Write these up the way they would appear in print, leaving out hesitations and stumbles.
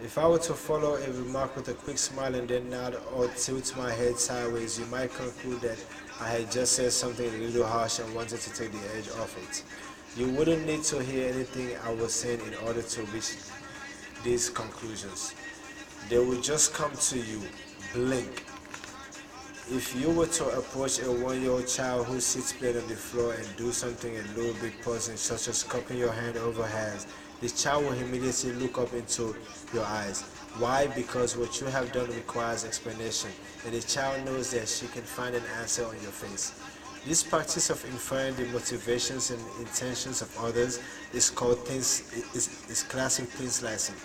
If I were to follow a remark with a quick smile and then nod or tilt my head sideways, you might conclude that I had just said something a little harsh and wanted to take the edge off it. You wouldn't need to hear anything I was saying in order to reach these conclusions. They will just come to you. Blink. If you were to approach a 1-year-old child who sits playing on the floor and do something a little bit puzzling, such as cupping your hand over hers, the child will immediately look up into your eyes. Why? Because what you have done requires explanation, and the child knows that she can find an answer on your face. This practice of inferring the motivations and intentions of others is called is classic thin slicing.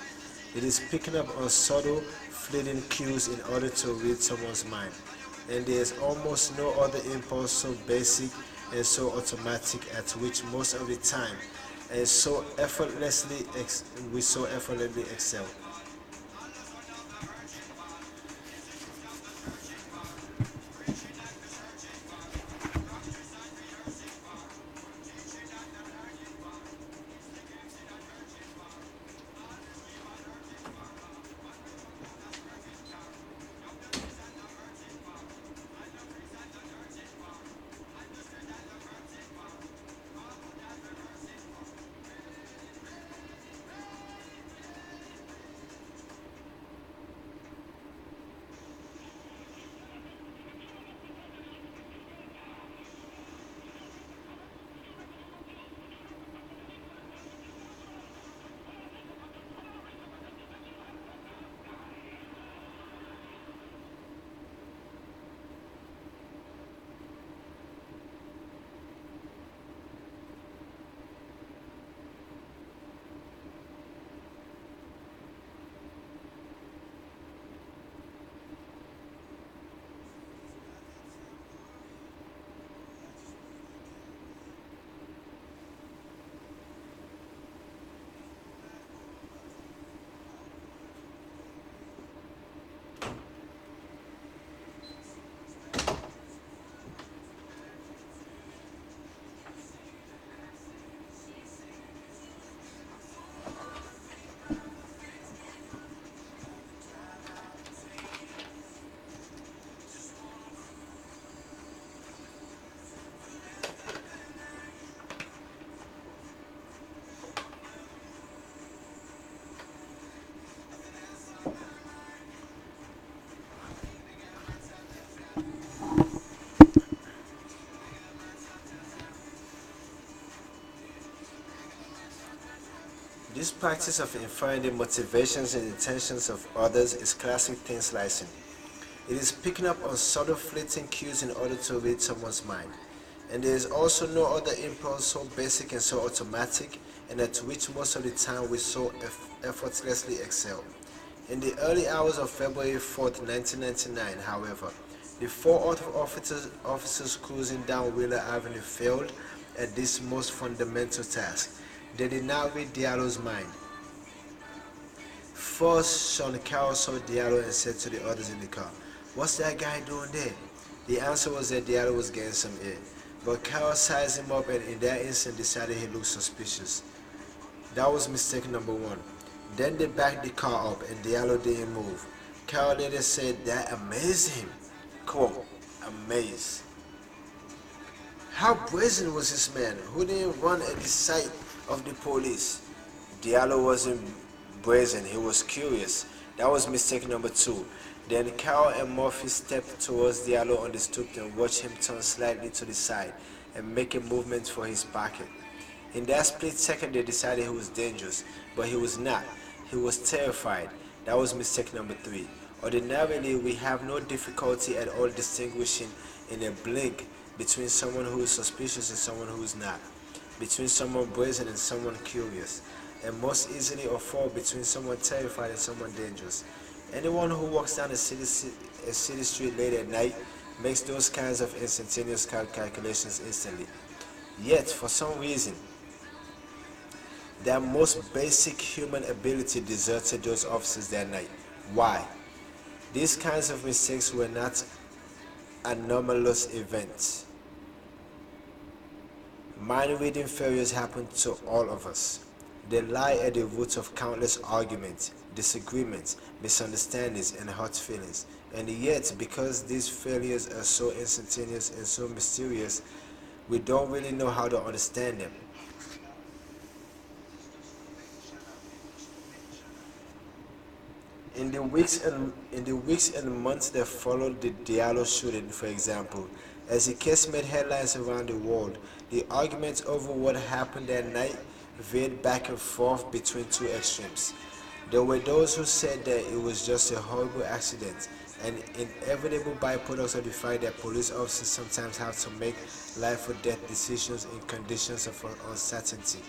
It is picking up on subtle, fleeting cues in order to read someone's mind. And there is almost no other impulse so basic and so automatic at which most of the time and we so effortlessly excel. This practice of inferring the motivations and intentions of others is classic thin slicing. It is picking up on subtle fleeting cues in order to read someone's mind. And there is also no other impulse so basic and so automatic and at which most of the time we so effortlessly excel. In the early hours of February 4th, 1999, however, the four officers cruising down Wheeler Avenue failed at this most fundamental task. They did not read Diallo's mind. First, Sean Carroll saw Diallo and said to the others in the car, "What's that guy doing there?" The answer was that Diallo was getting some air. But Carroll sized him up and in that instant decided he looked suspicious. That was mistake number one. Then they backed the car up and Diallo didn't move. Carroll later said that amazed him. Quote, amazed. How brazen was this man who didn't run at the sight of the police? Diallo wasn't brazen, he was curious. That was mistake number two. Then Carroll and Murphy stepped towards Diallo on the stoop and watched him turn slightly to the side and make a movement for his pocket. In that split second they decided he was dangerous, but he was not. He was terrified. That was mistake number three. Ordinarily, we have no difficulty at all distinguishing in a blink between someone who is suspicious and someone who is not, between someone brazen and someone curious, and most easily or fall between someone terrified and someone dangerous. Anyone who walks down a city street late at night makes those kinds of instantaneous calculations instantly. Yet, for some reason, that most basic human ability deserted those officers that night. Why? These kinds of mistakes were not anomalous events. Mind reading failures happen to all of us. They lie at the roots of countless arguments, disagreements, misunderstandings, and hurt feelings. And yet, because these failures are so instantaneous and so mysterious, we don't really know how to understand them. In the weeks and months that followed the Diallo shooting, for example, as the case made headlines around the world, the arguments over what happened that night varied back and forth between two extremes. There were those who said that it was just a horrible accident, an inevitable byproduct of the fact that police officers sometimes have to make life or death decisions in conditions of uncertainty.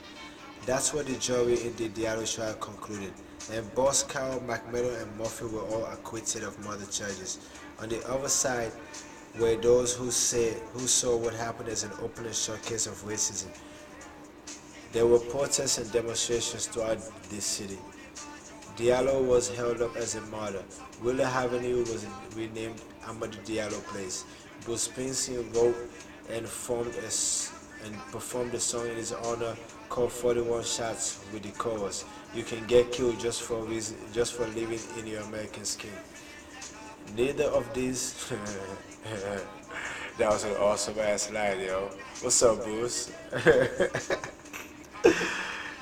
That's what the jury in the Diallo trial concluded, and Boss, Carroll, McMillan, and Murphy were all acquitted of murder charges. On the other side were those who saw what happened as an open and shut case of racism. There were protests and demonstrations throughout the city. Diallo was held up as a martyr. Wheeler Avenue was renamed Amadou Diallo Place. Bruce Springsteen wrote and and performed a song in his honor called 41 Shots with the chorus. You can get killed just for living in your American skin. Neither of these. That was an awesome ass line, yo. What's up, Bruce?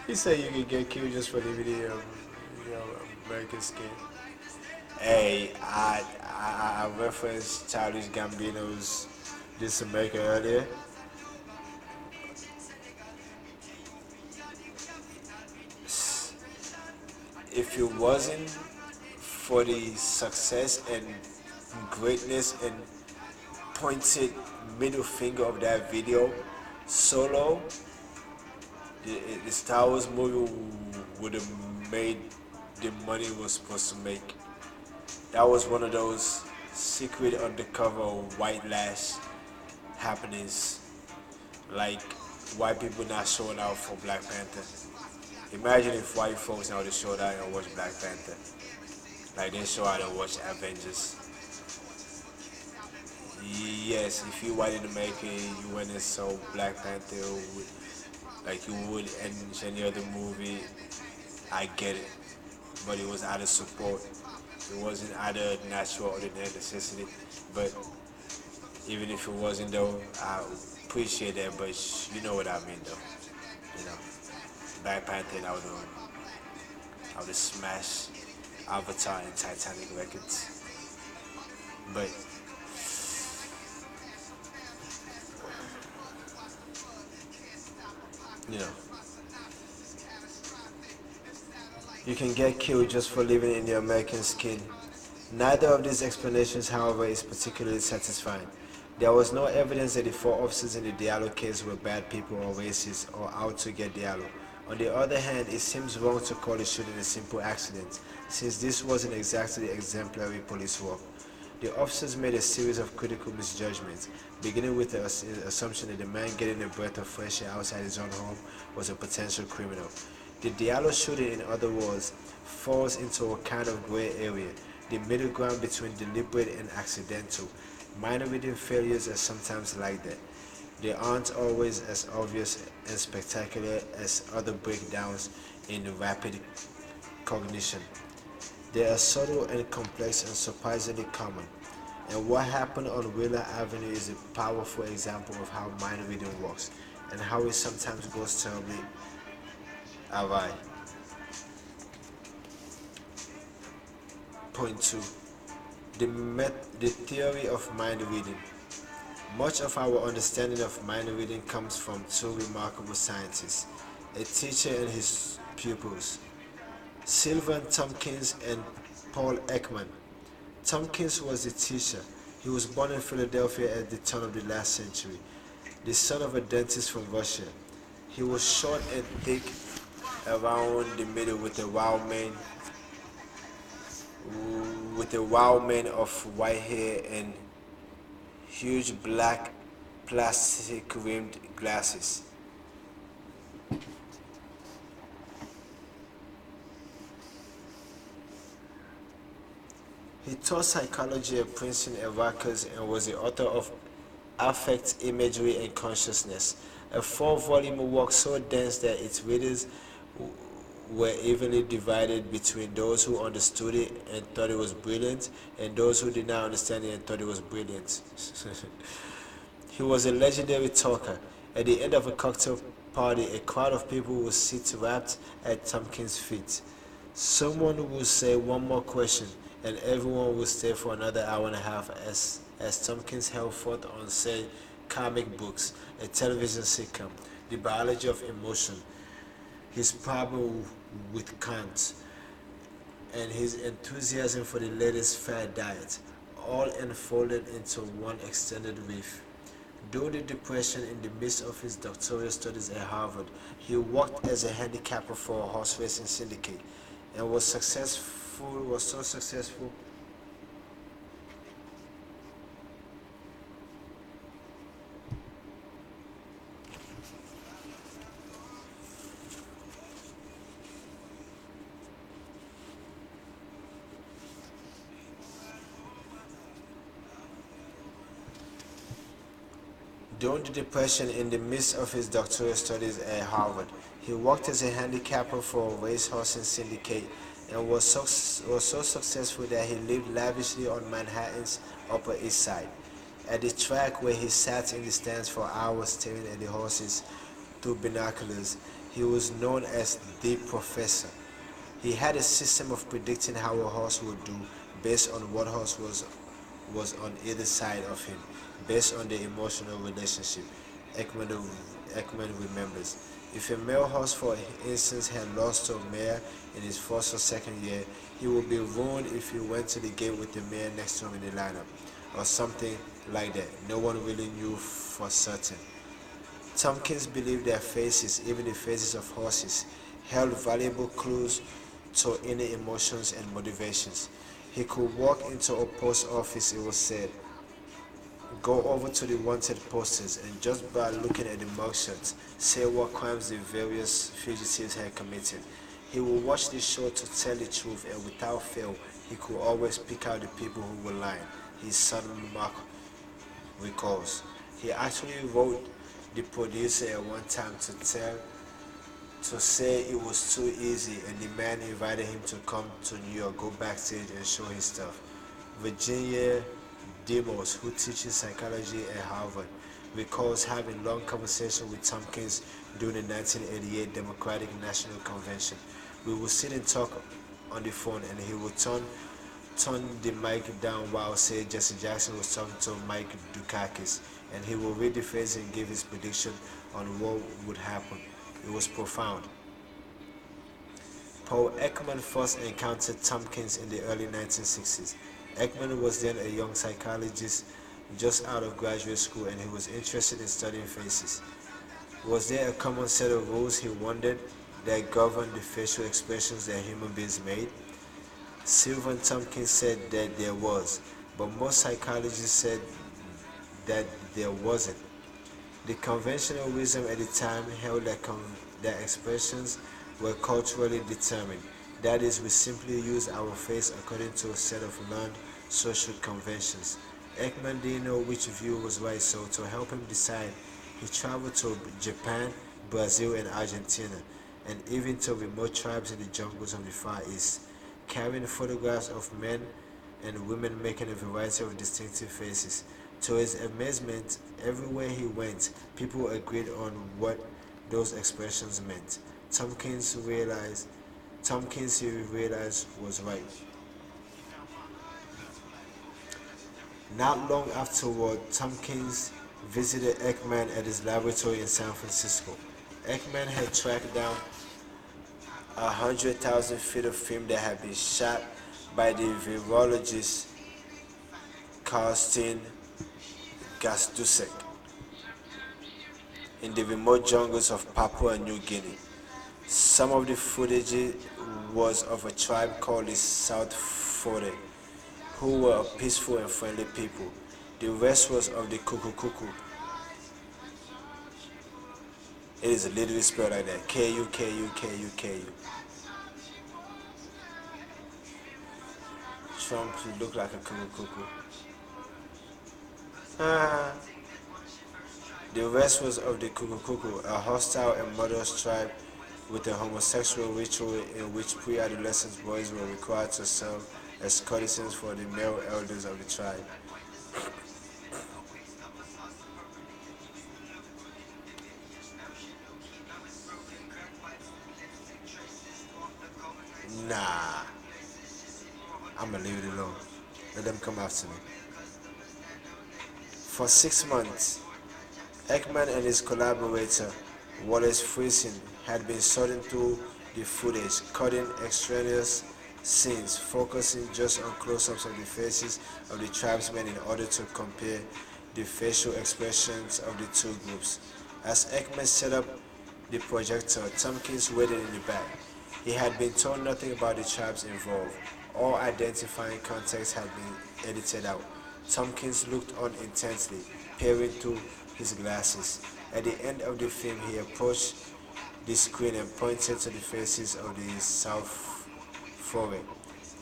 He said you can get killed just for living in your American skin. Hey, I referenced Childish Gambino's This America earlier. If it wasn't for the success and greatness and pointed middle finger of that video, Solo, the Star Wars movie would have made the money it was supposed to make. That was one of those secret undercover white lash happenings, like white people not showing out for Black Panther. Imagine if white folks now just showed out and watch Black Panther, like they show out and watch Avengers. Yes, if you white in America, you went and saw Black Panther like you would any other movie. I get it, but it was out of support. It wasn't out of natural ordinary necessity. But even if it wasn't though, I appreciate that. But you know what I mean though. You know, Black Panther and I would smash Avatar and Titanic records. But you know, you can get killed just for living in your American skin. Neither of these explanations, however, is particularly satisfying. There was no evidence that the four officers in the Diallo case were bad people or racist or out to get Diallo. On the other hand, it seems wrong to call the shooting a simple accident, since this wasn't exactly exemplary police work. The officers made a series of critical misjudgments, beginning with the assumption that the man getting a breath of fresh air outside his own home was a potential criminal. The Diallo shooting, in other words, falls into a kind of gray area, the middle ground between deliberate and accidental. Minor reading failures are sometimes like that. They aren't always as obvious and spectacular as other breakdowns in rapid cognition. They are subtle and complex and surprisingly common. And what happened on Wheeler Avenue is a powerful example of how mind reading works and how it sometimes goes terribly awry. Point 2. The theory of mind reading. Much of our understanding of mind reading comes from two remarkable scientists, a teacher and his pupils, Sylvan Tompkins and Paul Ekman. Tompkins was a teacher. He was born in Philadelphia at the turn of the last century, the son of a dentist from Russia. He was short and thick around the middle with a wild mane of white hair and huge black plastic rimmed glasses. He taught psychology at Princeton and Rutgers and was the author of Affect, Imagery, and Consciousness, a four-volume work so dense that its readers were evenly divided between those who understood it and thought it was brilliant and those who did not understand it and thought it was brilliant. He was a legendary talker. At the end of a cocktail party, a crowd of people would sit wrapped at Tompkins' feet. Someone would say one more question, and everyone would stay for another hour and a half as Tompkins held forth on, say, comic books, a television sitcom, the biology of emotion, his problem with Kant, and his enthusiasm for the latest fad diet, all unfolded into one extended riff. During the Depression, in the midst of his doctoral studies at Harvard, he worked as a handicapper for a horse racing syndicate and was so successful. During the Depression, in the midst of his doctoral studies at Harvard, he worked as a handicapper for a racehorse syndicate and was so successful that he lived lavishly on Manhattan's Upper East Side. At the track where he sat in the stands for hours staring at the horses through binoculars, he was known as the Professor. He had a system of predicting how a horse would do based on what horse was on either side of him, based on the emotional relationship. Ekman, Ekman remembers. If a male horse, for instance, had lost to a mare in his first or second year, he would be ruined if he went to the gate with the mare next to him in the lineup, or something like that. No one really knew for certain. Tompkins believed their faces, even the faces of horses, held valuable clues to inner emotions and motivations. He could walk into a post office, it was said, go over to the wanted posters, and just by looking at the mugshots, say what crimes the various fugitives had committed. He would watch the show to tell the truth, and without fail, he could always pick out the people who were lying. His son Mark recalls. He actually wrote the producer at one time to say it was too easy, and the man invited him to come to New York, go backstage and show his stuff. Virginia Demos, who teaches psychology at Harvard, recalls having long conversations with Tompkins during the 1988 Democratic National Convention. We would sit and talk on the phone, and he would turn the mic down while, say, Jesse Jackson was talking to Mike Dukakis, and he would read the face and give his prediction on what would happen. It was profound. Paul Ekman first encountered Tompkins in the early 1960s. Ekman was then a young psychologist just out of graduate school, and he was interested in studying faces. Was there a common set of rules, he wondered, that governed the facial expressions that human beings made? Sylvan Tompkins said that there was, but most psychologists said that there wasn't. The conventional wisdom at the time held that expressions were culturally determined. That is, we simply use our face according to a set of learned social conventions. Ekman didn't know which view was right, so to help him decide, he traveled to Japan, Brazil, and Argentina, and even to remote tribes in the jungles of the Far East, carrying photographs of men and women making a variety of distinctive faces. To his amazement, everywhere he went, people agreed on what those expressions meant. Tompkins he realized was right. Not long afterward, Tompkins visited Ekman at his laboratory in San Francisco. Ekman had tracked down 100,000 feet of film that had been shot by the virologist Karsten Gasdusek in the remote jungles of Papua New Guinea. Some of the footage was of a tribe called the South Fode, who were peaceful and friendly people. The rest was of the Kuku. It is literally spelled like that. Kukuku. Trump looked like a Kuku. The rest was of the Kuku, a hostile and murderous tribe with a homosexual ritual in which pre-adolescent boys were required to serve as courtesans for the male elders of the tribe. Nah, I'm gonna leave it alone. Let them come after me. For 6 months, Ekman and his collaborator, Wallace Friesen, had been sorting through the footage, cutting extraneous scenes, focusing just on close-ups of the faces of the tribesmen in order to compare the facial expressions of the two groups. As Ekman set up the projector, Tompkins waited in the back. He had been told nothing about the tribes involved. All identifying context had been edited out. Tompkins looked on intensely, peering through his glasses. At the end of the film, he approached the screen and pointed to the faces of the South Foreign.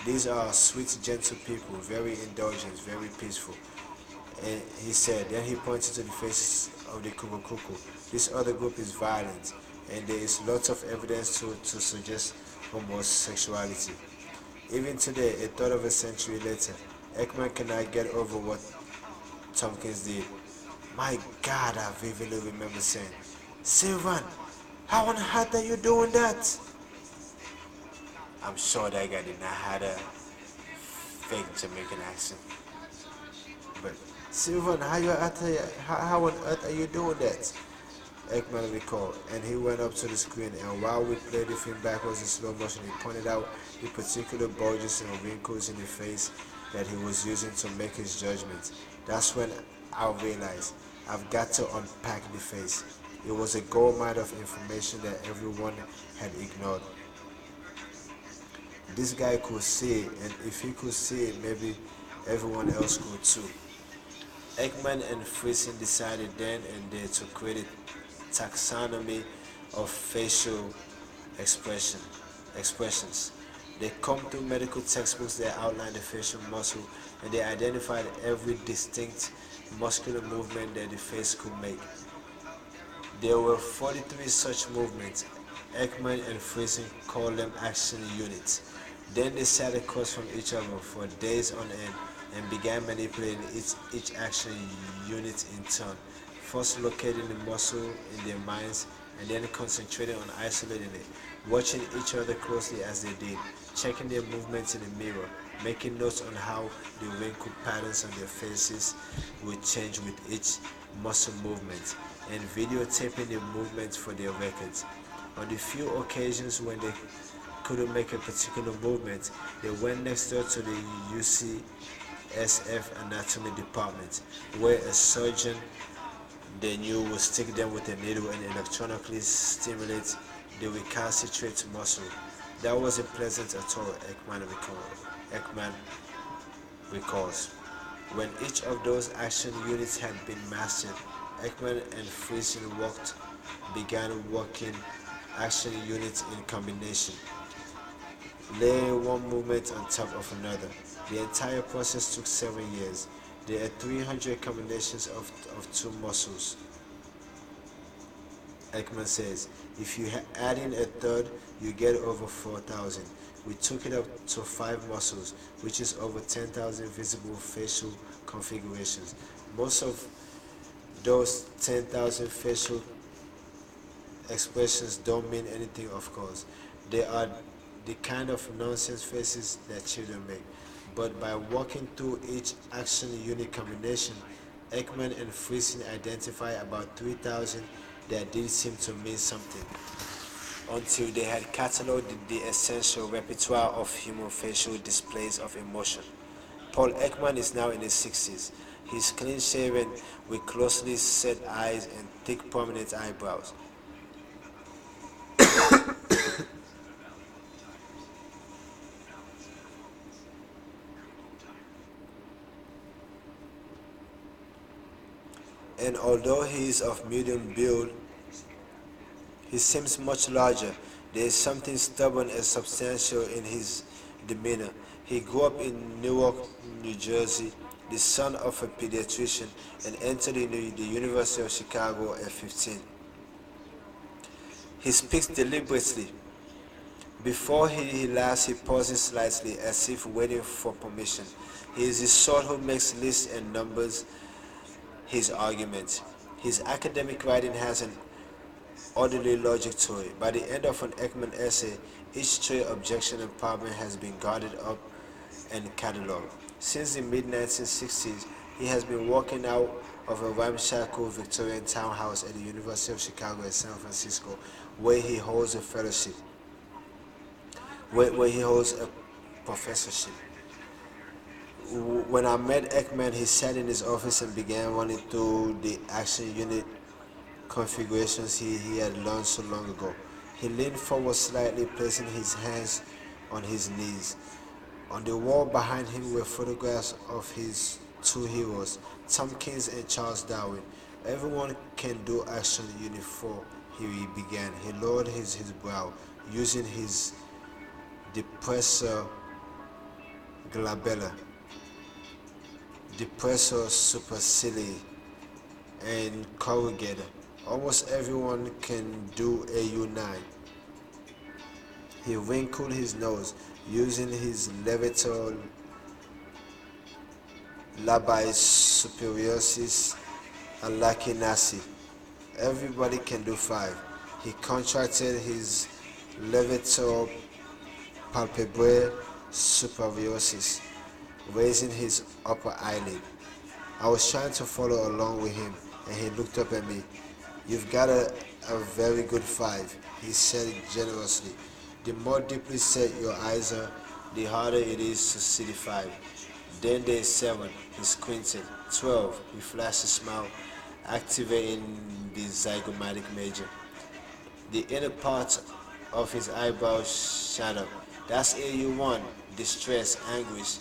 These are sweet, gentle people, very indulgent, very peaceful. And he said, then he pointed to the faces of the Kukukuku. This other group is violent, and there is lots of evidence to suggest homosexuality. Even today, a third of a century later, Ekman cannot get over what Tompkins did. My God, I vividly remember saying, Sylvan, how on earth are you doing that? I'm sure that guy did not have a fake Jamaican accent. But Sylvan, how on earth are you doing that? Ekman recalled, and he went up to the screen, and while we played the film backwards in slow motion, he pointed out the particular bulges and wrinkles in the face that he was using to make his judgments. That's when I realized I've got to unpack the face. It was a gold mine of information that everyone had ignored. This guy could see it, and if he could see it, maybe everyone else could too. Ekman and Friesen decided then and there to create a taxonomy of facial expression, expressions. They combed through medical textbooks that outlined the facial muscle, and they identified every distinct muscular movement that the face could make. There were 43 such movements. Ekman and Friesen called them action units. Then they sat across from each other for days on end and began manipulating each action unit in turn, first locating the muscle in their minds and then concentrating on isolating it, watching each other closely as they did, checking their movements in the mirror, making notes on how the wrinkle patterns on their faces would change with each muscle movement, and videotaping their movements for their records. On the few occasions when they couldn't make a particular movement, they went next door to the UCSF anatomy department, where a surgeon they knew would stick them with a needle and electronically stimulate the recalcitrant muscle. That wasn't pleasant at all, Ekman recalls. When each of those action units had been mastered, Ekman and Friesen began working action units in combination, laying one movement on top of another. The entire process took 7 years. There are 300 combinations of two muscles. Ekman says, if you add in a third, you get over 4,000. We took it up to 5 muscles, which is over 10,000 visible facial configurations. Most of those 10,000 facial expressions don't mean anything, of course. They are the kind of nonsense faces that children make. But by walking through each action unit combination, Ekman and Friesen identified about 3,000 that did seem to mean something, until they had catalogued the essential repertoire of human facial displays of emotion. Paul Ekman is now in his 60s. He's clean-shaven with closely set eyes and thick prominent eyebrows. And although he is of medium build, he seems much larger. There is something stubborn and substantial in his demeanor. He grew up in Newark, New Jersey, the son of a pediatrician, and entered the University of Chicago at 15. He speaks deliberately. Before he laughs, he pauses slightly, as if waiting for permission. He is the sort who makes lists and numbers his arguments. His academic writing has an orderly logic to it. By the end of an Ekman essay, each stray objection and problem has been guarded up and catalogued. Since the mid-1960s, he has been working out of a ramshackle Victorian townhouse at the University of Chicago in San Francisco, where he holds a fellowship, where he holds a professorship. When I met Ekman, he sat in his office and began running through the action unit configurations he had learned so long ago. He leaned forward slightly, placing his hands on his knees. On the wall behind him were photographs of his two heroes, Tompkins and Charles Darwin. Everyone can do action unit 4, he began. He lowered his brow, using his depressor glabella, depressor supercilii, and corrugator. Almost everyone can do AU9. He wrinkled his nose, using his levator labii superioris and lachinacea. Everybody can do 5. He contracted his levator palpebrae superioris, raising his upper eyelid. I was trying to follow along with him, and he looked up at me. "You've got a very good 5, he said generously. "The more deeply set your eyes are, the harder it is to see the 5. Then there's 7, he squinted. 12, he flashed a smile, activating the zygomatic major. The inner part of his eyebrows shadowed. "That's AU1, distress, anguish."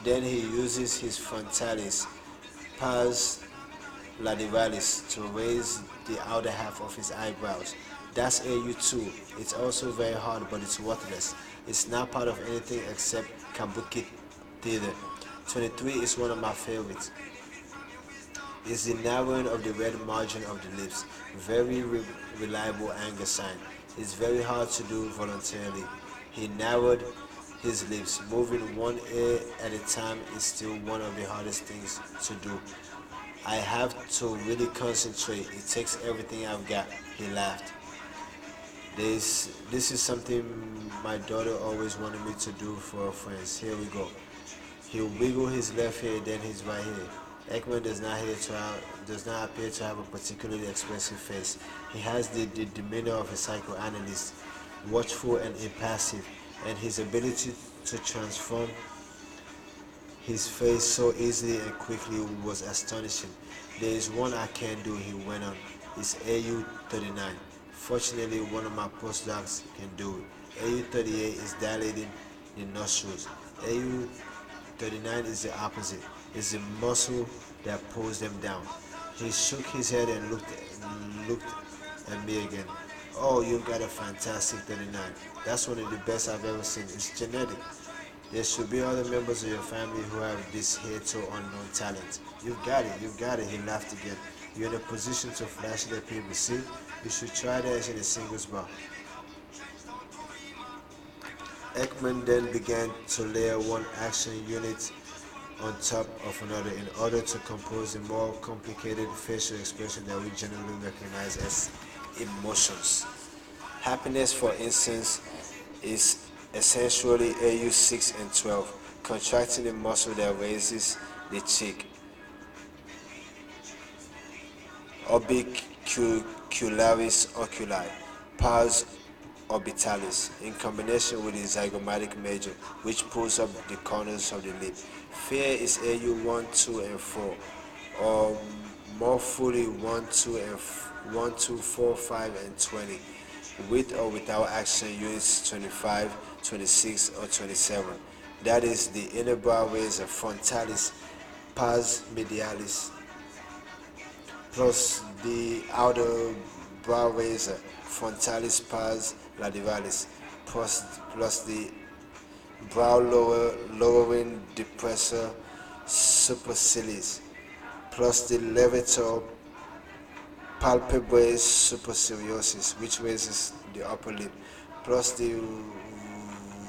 Then he uses his frontalis, pars lateralis, to raise the outer half of his eyebrows. "That's AU2. It's also very hard, but it's worthless. It's not part of anything except kabuki theater. 23 is one of my favorites. It's the narrowing of the red margin of the lips. Very reliable anger sign. It's very hard to do voluntarily." He narrowed his lips. "Moving one ear at a time is still one of the hardest things to do. I have to really concentrate. It takes everything I've got." He laughed. This is something my daughter always wanted me to do for her friends. Here we go." He wiggled his left ear, then his right ear. Ekman does not appear to have a particularly expressive face. He has the demeanor of a psychoanalyst, watchful and impassive, and his ability to transform his face so easily and quickly was astonishing. "There is one I can do," he went on. "It's AU39. Fortunately, one of my postdocs can do it. AU38 is dilating the nostrils. AU39 is the opposite. It's the muscle that pulls them down." He shook his head and looked at me again. "Oh, you've got a fantastic 39. That's one of the best I've ever seen. It's genetic. There should be other members of your family who have this hitherto unknown talent. You've got it," he laughed again. "You're in a position to flash it at people, see? You should try that in a singles bar." Ekman then began to layer one action unit on top of another in order to compose a more complicated facial expression that we generally recognize as emotions. Happiness, for instance, is essentially AU6 and 12, contracting the muscle that raises the cheek, orbicularis oculi, pars orbitalis, in combination with the zygomatic major, which pulls up the corners of the lip. Fear is AU1, 2, and 4, or more fully 1, 2, 4, 5, and 20, with or without action units 25, 26, or 27. That is the inner brow raiser, frontalis, pars medialis, plus the outer brow raiser, frontalis, pars lateralis, plus the brow lowering depressor superciliis, plus the levator palpebrae superciliosis, which raises the upper lip, plus the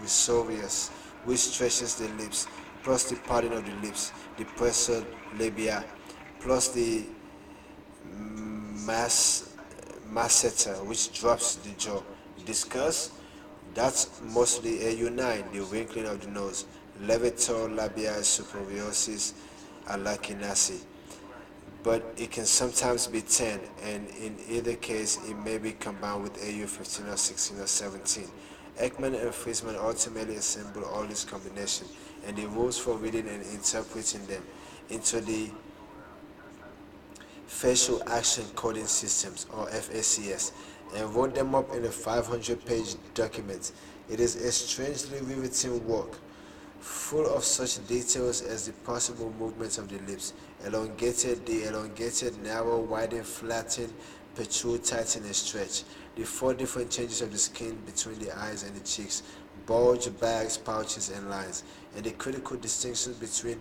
risorius, which stretches the lips, plus the parting of the lips, the pressor labia, plus the mass masseter, which drops the jaw. Discuss. That's mostly AU9, the wrinkling of the nose, levator labial superioris alacinasi, but it can sometimes be 10, and in either case, it may be combined with AU 15 or 16 or 17. Ekman and Friesman ultimately assembled all these combinations and the rules for reading and interpreting them into the facial action coding systems, or FACS, and wrote them up in a 500-page document. It is a strangely riveting work, full of such details as the possible movements of the lips, elongated, narrow, widen, flatten, protrude, tighten, and stretch, the 4 different changes of the skin between the eyes and the cheeks, bulge, bags, pouches, and lines, and the critical distinctions between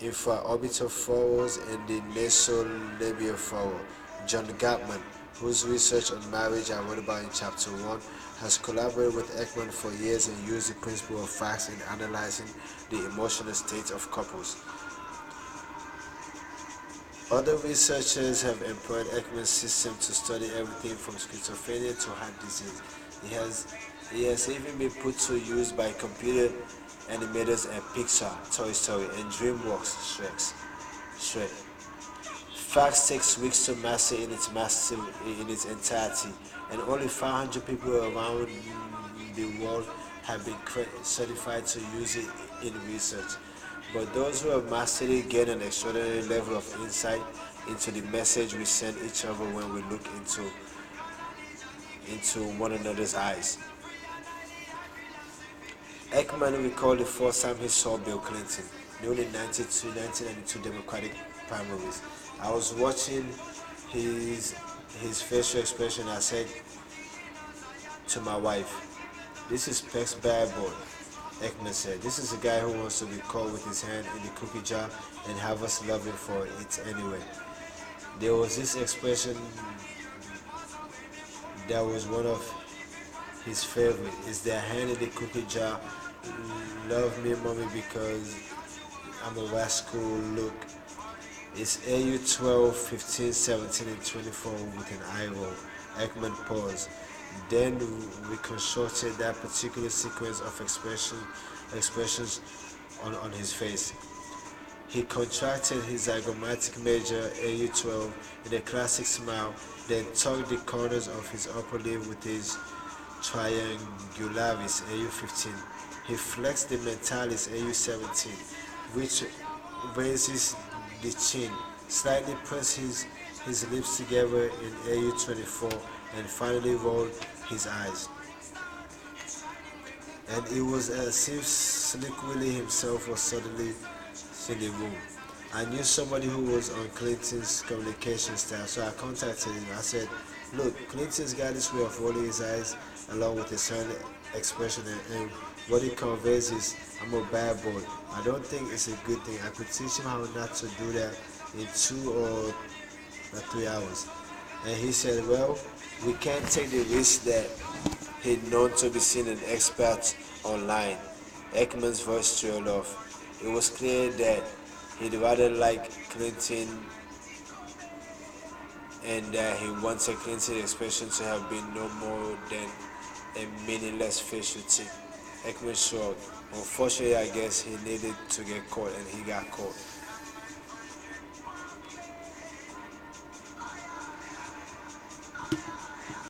infraorbital furrows and the nasolabial furrow. John Gatman, whose research on marriage I wrote about in chapter 1, has collaborated with Ekman for years and used the principle of facts in analyzing the emotional state of couples. Other researchers have employed Ekman's system to study everything from schizophrenia to heart disease. He has even been put to use by computer animators at Pixar, Toy Story, and DreamWorks, Shrek. Facts takes weeks to master in its entirety, and only 500 people around the world have been certified to use it in research. But those who have mastered it gain an extraordinary level of insight into the message we send each other when we look into one another's eyes. Ekman recalled the first time he saw Bill Clinton during the 1992 Democratic primaries. I was watching his facial expression. I said to my wife, "This is Peck's bad boy." Ekman said, "This is a guy who wants to be caught with his hand in the cookie jar and have us love him for it anyway." There was this expression that was one of his favorite. Is their hand in the cookie jar? Love me, mommy, because I'm a rascal. Look, it's AU 12, 15, 17, and 24 with an eye roll. Ekman paused, then reconstructed that particular sequence of expressions on his face. He contracted his zygomatic major, AU12, in a classic smile, then tugged the corners of his upper lip with his triangularis, AU15. He flexed the mentalis, AU17, which raises the chin, slightly pressed his lips together in AU24, and finally rolled his eyes. And it was as if Slick Willie himself was suddenly in the room. I knew somebody who was on Clinton's communication staff, so I contacted him. I said, "Look, Clinton's got this way of rolling his eyes along with his hand expression, and what he conveys is, I'm a bad boy. I don't think it's a good thing. I could teach him how not to do that in 2 or 3 hours." And he said, "Well, we can't take the risk that he'd known to be seen an expert online." Ekman's voice trailed off. It was clear that he'd rather like Clinton and that he wanted Clinton's expression to have been no more than a meaningless facial tick. Ekman shrugged. "Unfortunately, I guess he needed to get caught, and he got caught."